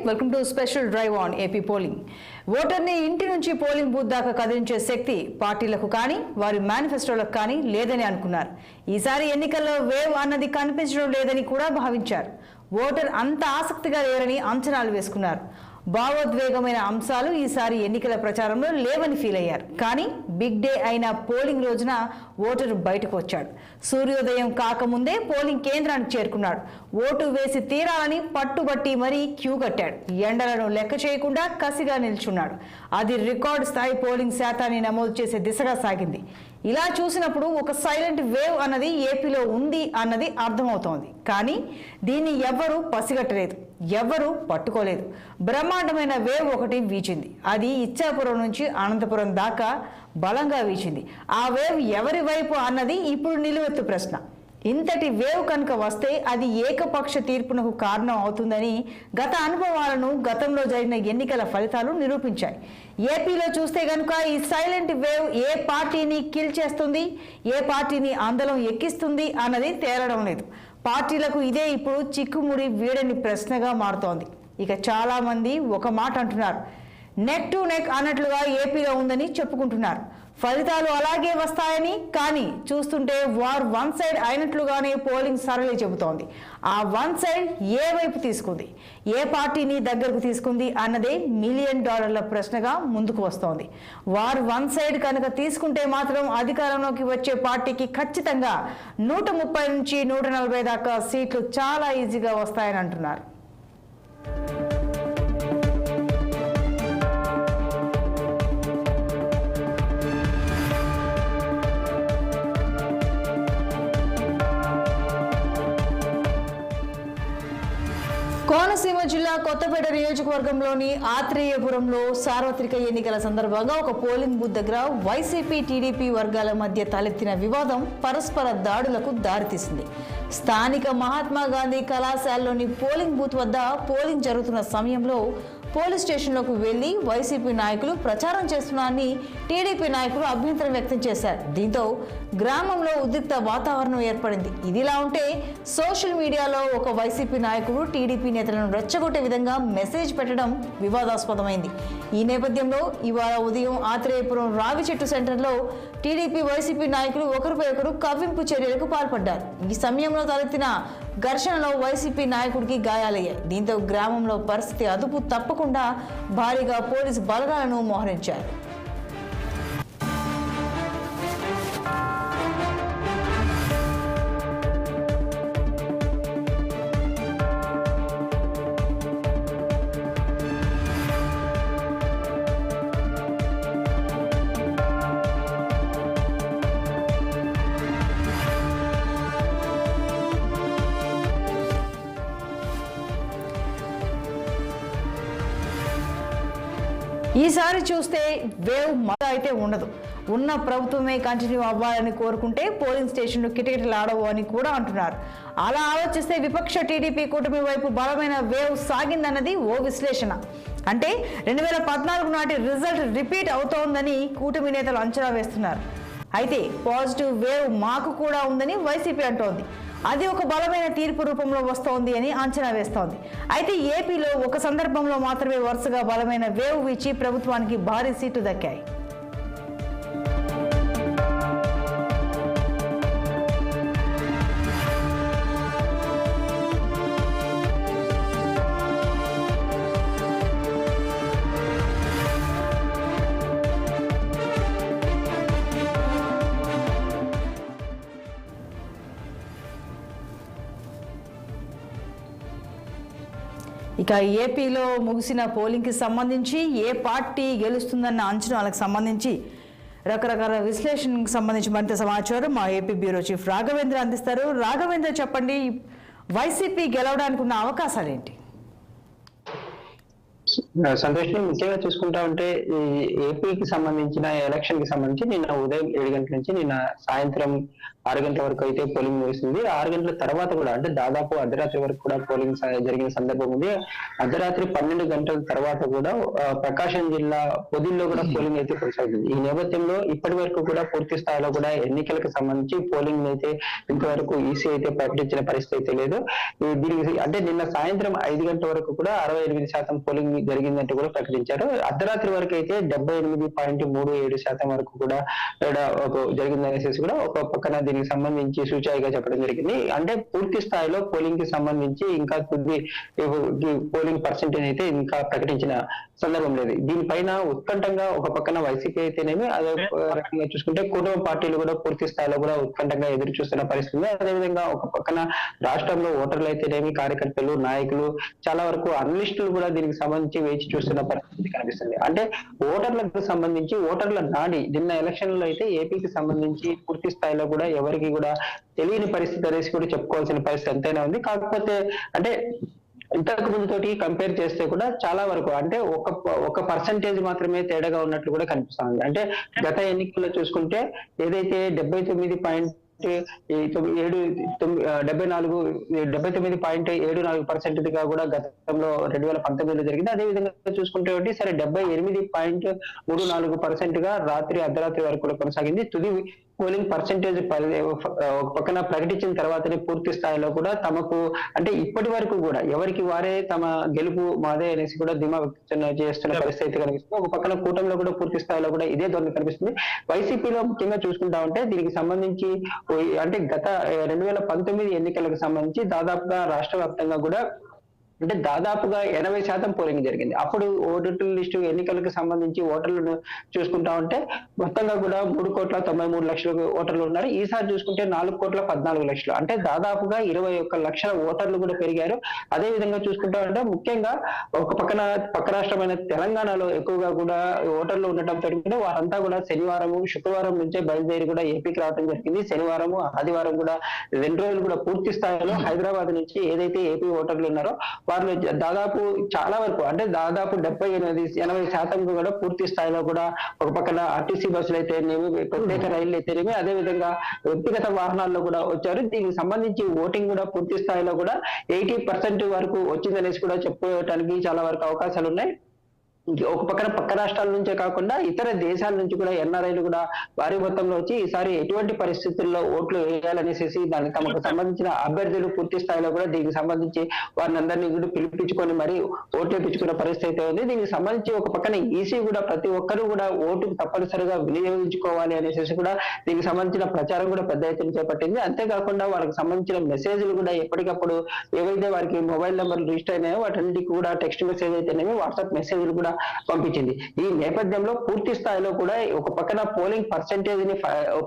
Welcome to special drive on AP polling. ఓటర్ని ఇంటి నుంచి పోలింగ్ బూత్ దాకా కదిలించే శక్తి పార్టీలకు కానీ వారి మేనిఫెస్టోలకు కానీ లేదని అనుకున్నారు. ఈసారి ఎన్నికల్లో వేవ్ అన్నది కనిపించడం లేదని కూడా భావించారు. ఓటర్ అంత ఆసక్తిగా లేరని అంచనాలు వేసుకున్నారు. భావోద్వేగమైన అంశాలు ఈసారి ఎన్నికల ప్రచారంలో లేవని ఫీల్ అయ్యారు. కానీ బిగ్ డే అయిన పోలింగ్ రోజున ఓటరు బయటకు వచ్చాడు. సూర్యోదయం కాకముందే పోలింగ్ కేంద్రానికి చేరుకున్నాడు. ఓటు వేసి తీరాలని పట్టుబట్టి మరీ క్యూ కట్టాడు. ఎండలను లెక్క చేయకుండా కసిగా నిల్చున్నాడు. అది రికార్డు స్థాయి పోలింగ్ శాతాన్ని నమోదు చేసే దిశగా సాగింది. ఇలా చూసినప్పుడు ఒక సైలెంట్ వేవ్ అన్నది ఏపీలో ఉంది అన్నది అర్థమవుతోంది. కానీ దీన్ని ఎవ్వరూ పసిగట్టలేదు, ఎవ్వరూ పట్టుకోలేదు. బ్రహ్మాండమైన వేవ్ ఒకటి వీచింది. అది ఇచ్చాపురం నుంచి అనంతపురం దాకా బలంగా వీచింది. ఆ వేవ్ ఎవరి వైపు అన్నది ఇప్పుడు నిలువెత్తు ప్రశ్న. ఇంతటి వేవ్ కనుక వస్తే అది ఏకపక్ష తీర్పునకు కారణం అవుతుందని గత అనుభవాలను, గతంలో జరిగిన ఎన్నికల ఫలితాలు నిరూపించాయి. ఏపీలో చూస్తే కనుక ఈ సైలెంట్ వేవ్ ఏ పార్టీని కిల్ చేస్తుంది, ఏ పార్టీని అందలం ఎక్కిస్తుంది అన్నది తేలడం లేదు. పార్టీలకు ఇదే ఇప్పుడు చిక్కుముడి వీడని ప్రశ్నగా మారుతోంది. ఇక చాలా మంది ఒక మాట అంటున్నారు, నెక్ టు నెక్ అన్నట్లుగా ఏపీలో ఉందని చెప్పుకుంటున్నారు. ఫలితాలు అలాగే వస్తాయని, కానీ చూస్తుంటే వార్ వన్ సైడ్ అయినట్లుగానే పోలింగ్ సరళి చెబుతోంది. ఆ వన్ సైడ్ ఏ వైపు తీసుకుంది, ఏ పార్టీని దగ్గరకు తీసుకుంది అన్నదే $1,000,000 ప్రశ్నగా ముందుకు వస్తోంది. వార్ వన్ సైడ్ కనుక తీసుకుంటే మాత్రం అధికారంలోకి వచ్చే పార్టీకి ఖచ్చితంగా 130 నుంచి 140 దాకా సీట్లు చాలా ఈజీగా వస్తాయని అంటున్నారు. కోనసీమ జిల్లా కొత్తపేట నియోజకవర్గంలోని ఆత్రేయపురంలో సార్వత్రిక ఎన్నికల సందర్భంగా ఒక పోలింగ్ బూత్ దగ్గర వైసీపీ, టీడీపీ వర్గాల మధ్య తలెత్తిన వివాదం పరస్పర దాడులకు దారితీసింది. స్థానిక మహాత్మా గాంధీ కళాశాలలోని పోలింగ్ బూత్ వద్ద పోలింగ్ జరుగుతున్న సమయంలో పోలీస్ స్టేషన్లోకి వెళ్లి వైసీపీ నాయకులు ప్రచారం చేస్తున్నారని టీడీపీ నాయకులు అభ్యంతరం వ్యక్తం చేశారు. దీంతో గ్రామంలో ఉద్రిక్త వాతావరణం ఏర్పడింది. ఇదిలా ఉంటే సోషల్ మీడియాలో ఒక వైసీపీ నాయకుడు టీడీపీ నేతలను రెచ్చగొట్టే విధంగా మెసేజ్ పెట్టడం వివాదాస్పదమైంది. ఈ నేపథ్యంలో ఇవాళ ఉదయం ఆత్రేయపురం రావి చెట్టు సెంటర్లో టీడీపీ, వైసీపీ నాయకులు ఒకరిపై ఒకరు కవ్వింపు చర్యలకు పాల్పడ్డారు. ఈ సమయంలో తలెత్తిన ఘర్షణలో వైసీపీ నాయకుడికి గాయాలయ్యాయి. దీంతో గ్రామంలో పరిస్థితి అదుపు తప్పకుండా భారీగా పోలీసు బలగాలను మోహరించారు. ఈసారి చూస్తే వేవ్ మళ్ళీ అయితే ఉండదు. ఉన్న ప్రభుత్వమే కంటిన్యూ అవ్వాలని కోరుకుంటే పోలింగ్ స్టేషన్లు కిటకిటలు ఆడవు అని కూడా అంటున్నారు. అలా ఆలోచిస్తే విపక్ష టీడీపీ కూటమి వైపు బలమైన వేవ్ సాగిందన్నది ఓ విశ్లేషణ. అంటే 2014 నాటి రిజల్ట్ రిపీట్ అవుతోందని కూటమి నేతలు అంచనా వేస్తున్నారు. అయితే పాజిటివ్ వేవ్ మాకు కూడా ఉందని వైసీపీ అంటోంది. అది ఒక బలమైన తీర్పు రూపంలో వస్తోంది అని అంచనా వేస్తోంది. అయితే ఏపీలో ఒక సందర్భంలో మాత్రమే వరుసగా బలమైన వేవ్ వీచి ప్రభుత్వానికి భారీ సీట్లు దక్కాయి. ఇక ఏపీలో ముగిసిన పోలింగ్కి సంబంధించి ఏ పార్టీ గెలుస్తుందన్న అంచనాలకు సంబంధించి రకరకాల విశ్లేషణకు సంబంధించి మరింత సమాచారం మా ఏపీ బ్యూరో చీఫ్ రాఘవేంద్ర అందిస్తారు. రాఘవేంద్ర, చెప్పండి, వైసీపీ గెలవడానికి ఉన్న అవకాశాలు ఏంటి? సంతోష్ని ముఖ్యంగా చూసుకుంటా ఉంటే ఈ ఏపీకి సంబంధించిన ఎలక్షన్ కి సంబంధించి నిన్న ఉదయం 7 గంటల నుంచి నిన్న సాయంత్రం 6 గంటల వరకు అయితే పోలింగ్ ముగిసింది. 6 గంటల తర్వాత కూడా అంటే దాదాపు అర్ధరాత్రి వరకు కూడా పోలింగ్ జరిగిన సందర్భం ఉంది. అర్ధరాత్రి 12 గంటల తర్వాత కూడా ప్రకాశం జిల్లా పొదిల్లో కూడా పోలింగ్ అయితే కొనసాగింది. ఈ నేపథ్యంలో ఇప్పటి వరకు కూడా పూర్తి స్థాయిలో కూడా ఎన్నికలకు సంబంధించి పోలింగ్ అయితే ఇంతవరకు ఈసీ అయితే ప్రకటించిన పరిస్థితి అయితే లేదు. దీనికి అంటే నిన్న సాయంత్రం 5 గంటల వరకు కూడా 68% పోలింగ్ జరిగిందంటూ కూడా ప్రకటించారు. అర్ధరాత్రి వరకు అయితే 78.37% వరకు కూడా జరిగిందనేసి కూడా ఒక పక్కన దీనికి సంబంధించి సూచాయిగా చెప్పడం జరిగింది. అంటే పూర్తి స్థాయిలో పోలింగ్ కి సంబంధించి ఇంకా కొద్ది పోలింగ్ పర్సెంటేజ్ అయితే ఇంకా ప్రకటించిన సందర్భం లేదు. దీనిపైన ఉత్కంఠంగా ఒక పక్కన వైసీపీ అయితేనేమి అదే రకంగా చూసుకుంటే కుటుంబ పార్టీలు కూడా పూర్తి స్థాయిలో కూడా ఉత్కంఠంగా ఎదురు చూస్తున్న పరిస్థితి. అదేవిధంగా ఒక పక్కన రాష్ట్రంలో ఓటర్లు అయితేనేమి కార్యకర్తలు నాయకులు చాలా వరకు అనలిస్టులు కూడా దీనికి సంబంధించి వేచి చూస్తున్న పరిస్థితి కనిపిస్తుంది. అంటే ఓటర్లకు సంబంధించి ఓటర్ల నాడి నిన్న ఎలక్షన్ లో అయితే ఏపీకి సంబంధించి పూర్తి స్థాయిలో కూడా ఎవరికి కూడా తెలియని పరిస్థితి అనేసి కూడా చెప్పుకోవాల్సిన పరిస్థితి ఎంతైనా ఉంది. కాకపోతే అంటే ఇంతకు ముందు తోటి కంపేర్ చేస్తే కూడా చాలా వరకు అంటే ఒక పర్సంటేజ్ మాత్రమే తేడాగా ఉన్నట్లు కూడా కనిపిస్తుంది. అంటే గత ఎన్నికల్లో చూసుకుంటే ఏదైతే 79.74% గా కూడా గతంలో 2019లో జరిగింది. అదే విధంగా చూసుకుంటే సరే 78.34% గా రాత్రి అర్ధరాత్రి వరకు కూడా కొనసాగింది. తుది పోలింగ్ పర్సెంటేజ్ ఒక పక్కన ప్రకటించిన తర్వాతనే పూర్తి స్థాయిలో కూడా తమకు అంటే ఇప్పటి వరకు కూడా ఎవరికి వారే తమ గెలుపు మాదే అనేసి కూడా ధీమా వ్యక్తం చేస్తున్న పరిస్థితి కనిపిస్తుంది. ఒక పక్కన కూటమిలో కూడా పూర్తి స్థాయిలో కూడా ఇదే ధోరణి కనిపిస్తుంది. వైసీపీలో ముఖ్యంగా చూసుకుంటా ఉంటే దీనికి సంబంధించి అంటే గత 2019 ఎన్నికలకు సంబంధించి దాదాపుగా రాష్ట్ర వ్యాప్తంగా కూడా అంటే దాదాపుగా 80% పోలింగ్ జరిగింది. అప్పుడు ఓటర్ లిస్టు ఎన్నికలకు సంబంధించి ఓటర్లను చూసుకుంటా ఉంటే మొత్తంగా కూడా 3,93,00,000 ఓటర్లు ఉన్నారు. ఈసారి చూసుకుంటే 4,14,00,000 అంటే దాదాపుగా 21 లక్షల ఓటర్లు కూడా పెరిగారు. అదే విధంగా చూసుకుంటా ఉంటే ముఖ్యంగా ఒక పక్క రాష్ట్రమైన తెలంగాణలో ఎక్కువగా కూడా ఓటర్లు ఉండటంతో కూడా వారంతా కూడా శనివారం శుక్రవారం నుంచే బయలుదేరి కూడా ఏపీకి రావడం జరిగింది. శనివారం ఆదివారం కూడా 2 రోజులు కూడా పూర్తి స్థాయిలో హైదరాబాద్ నుంచి ఏదైతే ఏపీ ఓటర్లు ఉన్నారో వాళ్ళు దాదాపు చాలా వరకు అంటే దాదాపు 70-80% కూడా పూర్తి స్థాయిలో కూడా ఒక పక్కన ఆర్టీసీ బస్సులు అయితేనేమి ప్రత్యేక రైళ్లు అయితేనేమి అదే విధంగా వ్యక్తిగత వాహనాల్లో కూడా వచ్చారు. దీనికి సంబంధించి ఓటింగ్ కూడా పూర్తి స్థాయిలో కూడా 80% వరకు వచ్చిందనేసి కూడా చెప్పుకోవడానికి చాలా వరకు అవకాశాలు ఉన్నాయి. ఒక పక్క రాష్ట్రాల నుంచే కాకుండా ఇతర దేశాల నుంచి కూడా ఎన్ఆర్ఐలు కూడా భారీ మొత్తంలో వచ్చి ఈసారి ఎటువంటి పరిస్థితుల్లో ఓట్లు వేయాలనేసి దానికి తమకు సంబంధించిన అభ్యర్థులు పూర్తి స్థాయిలో కూడా దీనికి సంబంధించి వారిని అందరినీ కూడా పిలిపించుకొని మరి ఓట్లు వేయించుకున్న పరిస్థితి అయితే ఉంది. దీనికి సంబంధించి ఒక పక్కన ఈసీ కూడా ప్రతి ఒక్కరూ కూడా ఓటు తప్పనిసరిగా వినియోగించుకోవాలి అనేసి కూడా దీనికి సంబంధించిన ప్రచారం కూడా పెద్ద ఎత్తున చేపట్టింది. అంతేకాకుండా వారికి సంబంధించిన మెసేజ్లు కూడా ఎప్పటికప్పుడు ఏవైతే వారికి మొబైల్ నెంబర్లు రిజిస్టర్ అయినాయో వాటికి కూడా టెక్స్ట్ మెసేజ్ అయితేనేమి వాట్సాప్ మెసేజ్లు కూడా పంపించింది. ఈ నేపథ్యంలో పూర్తి స్థాయిలో కూడా ఒక పక్కన పోలింగ్ పర్సెంటేజ్ ని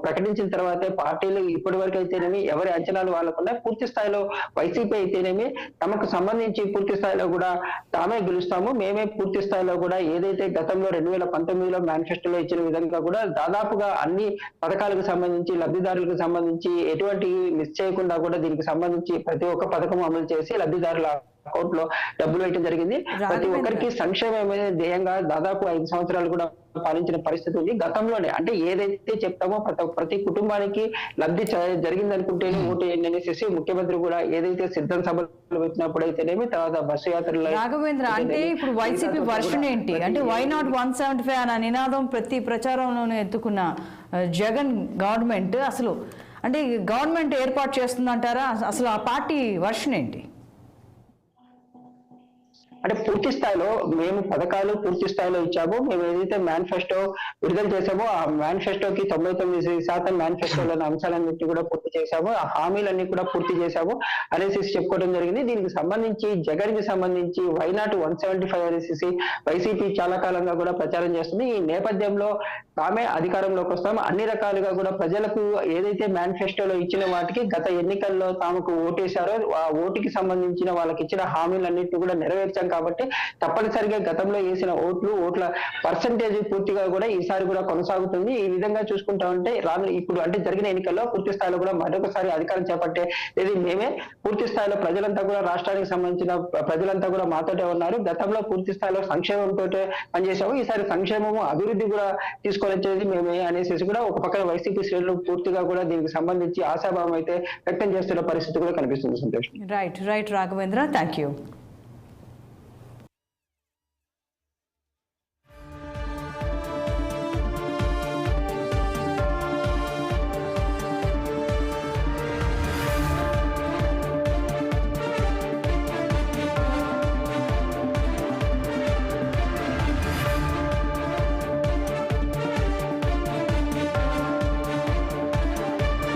ప్రకటించిన తర్వాతే పార్టీలు ఇప్పటి వరకు అయితేనేమి ఎవరి అంచనాలు వాళ్ళకుండా పూర్తి స్థాయిలో వైసీపీ అయితేనేమి తమకు సంబంధించి పూర్తి స్థాయిలో కూడా తామే గెలుస్తాము మేమే పూర్తి స్థాయిలో కూడా ఏదైతే గతంలో 2019లో మేనిఫెస్టోలో ఇచ్చిన విధంగా కూడా దాదాపుగా అన్ని పథకాలకు సంబంధించి లబ్ధిదారులకు సంబంధించి ఎటువంటి మిస్ చేయకుండా కూడా దీనికి సంబంధించి ప్రతి ఒక్క పథకం అమలు చేసి లబ్ధిదారుల అకౌంట్ లో డబ్బులు వేయడం జరిగింది. ప్రతి ఒక్కరికి సంక్షేమమే ధ్యేయంగా దాదాపు 5 సంవత్సరాలు కూడా పాలించిన పరిస్థితి ఉంది. గతంలోనే అంటే ఏదైతే చెప్తామో ప్రతి కుటుంబానికి లబ్ధి జరిగింది అనుకుంటేనే ఓటు వేయండి అనేసి ముఖ్యమంత్రి కూడా ఏదైతే సిద్ధం సభలు వచ్చినప్పుడు అయితేనేమి తర్వాత బస్సు యాత్రలో రాఘవేంద్ర అంటే ఇప్పుడు వైసీపీ వర్షన్ ఏంటి అంటే వై నాట్ 175 అనే నినాదం ప్రతి ప్రచారంలోనే ఎత్తుకున్న జగన్ గవర్నమెంట్ అసలు అంటే గవర్నమెంట్ ఏర్పాటు చేస్తుందంటారా? అసలు ఆ పార్టీ వర్షన్ ఏంటి? అంటే పూర్తి స్థాయిలో మేము పథకాలు పూర్తి స్థాయిలో ఇచ్చాము. మేము ఏదైతే మేనిఫెస్టో విడుదల చేసామో ఆ మేనిఫెస్టోకి 99% మేనిఫెస్టోలోని అంశాలన్నింటినీ కూడా పూర్తి చేశాము. ఆ హామీలన్నీ కూడా పూర్తి చేశాము అనేసి చెప్పుకోవడం జరిగింది. దీనికి సంబంధించి జగన్ కి సంబంధించి వై నాట్ 175 అనేసి వైసీపీ చాలా కాలంగా కూడా ప్రచారం చేస్తుంది. ఈ నేపథ్యంలో తామే అధికారంలోకి వస్తాము అన్ని రకాలుగా కూడా ప్రజలకు ఏదైతే మేనిఫెస్టోలో ఇచ్చిన వాటికి గత ఎన్నికల్లో తాముకు ఓటేశారో ఆ ఓటుకి సంబంధించిన వాళ్ళకి ఇచ్చిన హామీలన్నింటినీ కూడా నెరవేర్చాం కాబట్టి తప్పనిసరిగా గతంలో వేసిన ఓట్ల పర్సంటేజ్ పూర్తిగా కూడా ఈసారి కూడా కొనసాగుతుంది. ఈ విధంగా చూసుకుంటా ఉంటే ఇప్పుడు అంటే జరిగిన ఎన్నికల్లో పూర్తి స్థాయిలో కూడా మరొకసారి అధికారం చేపట్టే ఇది మేమే. పూర్తి స్థాయిలో ప్రజలంతా కూడా రాష్ట్రానికి సంబంధించిన ప్రజలంతా కూడా మాతోటే ఉన్నారు. గతంలో పూర్తి స్థాయిలో సంక్షేమంతో పనిచేసాము, ఈసారి సంక్షేమము అభివృద్ధి కూడా తీసుకొని వచ్చేది మేమే అనేసి కూడా ఒక పక్కన వైసీపీ శ్రేణులు పూర్తిగా కూడా దీనికి సంబంధించి ఆశాభావం అయితే వ్యక్తం చేస్తున్న పరిస్థితి కూడా కనిపిస్తుంది. Santosh. Right Raghavendra, thank you.